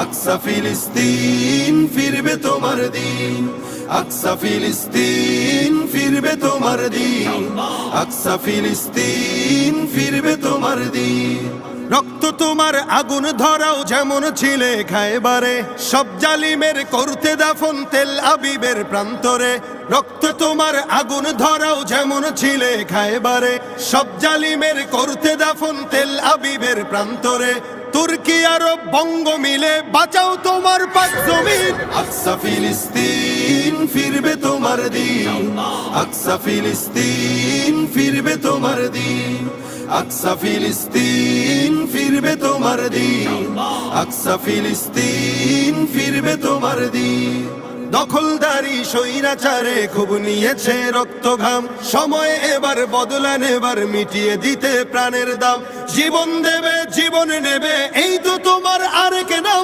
আকসা ফিলিস্তিন ফিরবে তোমার দিন, আকসা ফিলিস্তিন ফিরবে তোমার দিন, আকসা ফিলিস্তিন ফিরবে তোমার দিন। রক্ত তোমার আগুন ধরাও যেমন ছিলে খায়বারে, সব জালিমের করতে দাফন তেল আবিবের প্রান্তরে। রক্ত তোমার আগুন ধরাও যেমন ছিলে খায়বারে, সব জালিমের করতে দাফন তেল আবিবের প্রান্তরে। তুর্কি আরব বঙ্গ মিলে বাঁচাও তোমার পাক জমিন, আকসা ফিলিস্তিন ফিরবে তোমার দিন, আকসা ফিলিস্তিন ফিরবে তোমার দিন, আকসা ফিলিস্তিন ফিরবে তোমার দিন, আকসা ফিলিস্তিন ফিরবে তোমার দিন। দখলদারি স্বৈরাচারে খুব নিয়েছে রক্ত ঘাম, সময় এবার বদলা নেবার, মিটিয়ে দিতে প্রাণের দাম। জীবন দেবে জীবন নেবে, এই তো তোমার আরেক নাম।